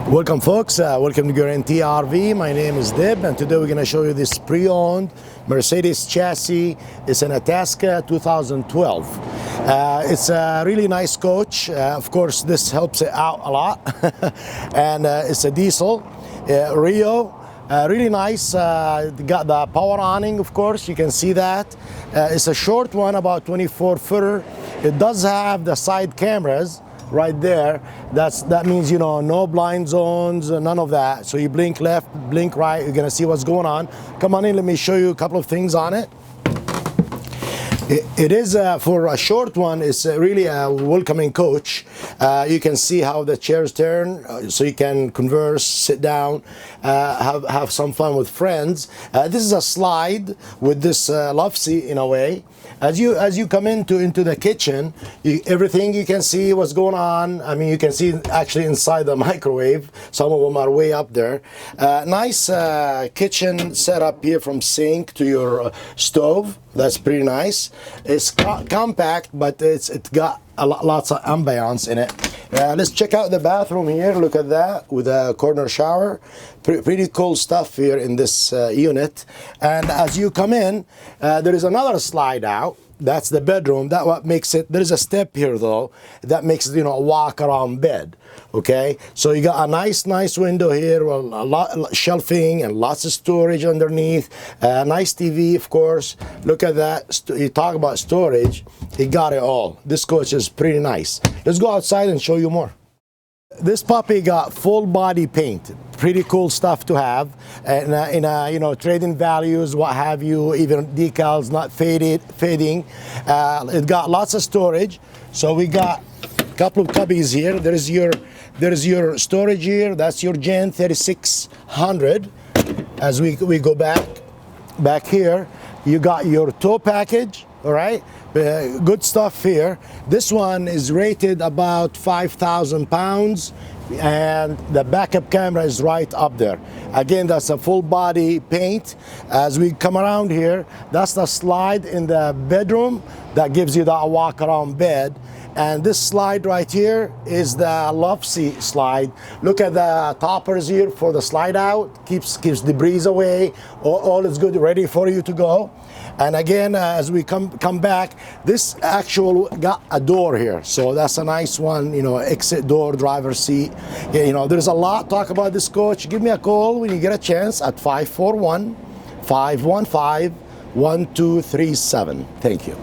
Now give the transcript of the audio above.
Welcome folks, welcome to Guaranty RV. My name is Dib, and today we're going to show you this pre-owned Mercedes chassis. It's an Itasca 2012. It's a really nice coach. Of course, this helps it out a lot. And it's a diesel, Reyo. Really nice, got the power awning, of course, you can see that. It's a short one, about 24 footer. It does have the side cameras right there. That means, you know, no blind zones, none of that. So you blink left, blink right, you're gonna see what's going on. Come on in, let me show you a couple of things on it. It is, for a short one, it's really a welcoming coach. You can see how the chairs turn, so you can converse, sit down, have some fun with friends. This is a slide with this love seat in a way. As you come into the kitchen, everything you can see what's going on. I mean, you can see actually inside the microwave. Some of them are way up there. Nice kitchen setup here, from sink to your stove. That's pretty nice. It's compact, but it's got lots of ambience in it. Let's check out the bathroom here. Look at that, with a corner shower. Pretty cool stuff here in this unit. And as you come in, there is another slide out. That's the bedroom. That what makes it. There is a step here though. That makes it, you know, a walk around bed. Okay, so you got a nice window here, well, a lot shelving and lots of storage underneath. Nice TV, of course. Look at that. You talk about storage. It got it all. This coach is pretty nice. Let's go outside and show you more. This puppy got full body paint. Pretty cool stuff to have, and you know, trading values, what have you, even decals not fading. It got lots of storage. So we got a couple of cubbies here. There is your storage here. That's your Gen 3600. As we go back here, you got your tow package. All right, good stuff here. This one is rated about 5,000 pounds, and the backup camera is right up there. Again, that's a full body paint. As we come around here, that's the slide in the bedroom that gives you that walk around bed. And this slide right here is the love seat slide. Look at the toppers here for the slide out. Keeps debris away. All is good, ready for you to go. And again, as we come back, this actual got a door here. So that's a nice one, you know, exit door, driver seat. Yeah, you know, there's a lot to talk about this coach. Give me a call when you get a chance at 541-515-1237. Thank you.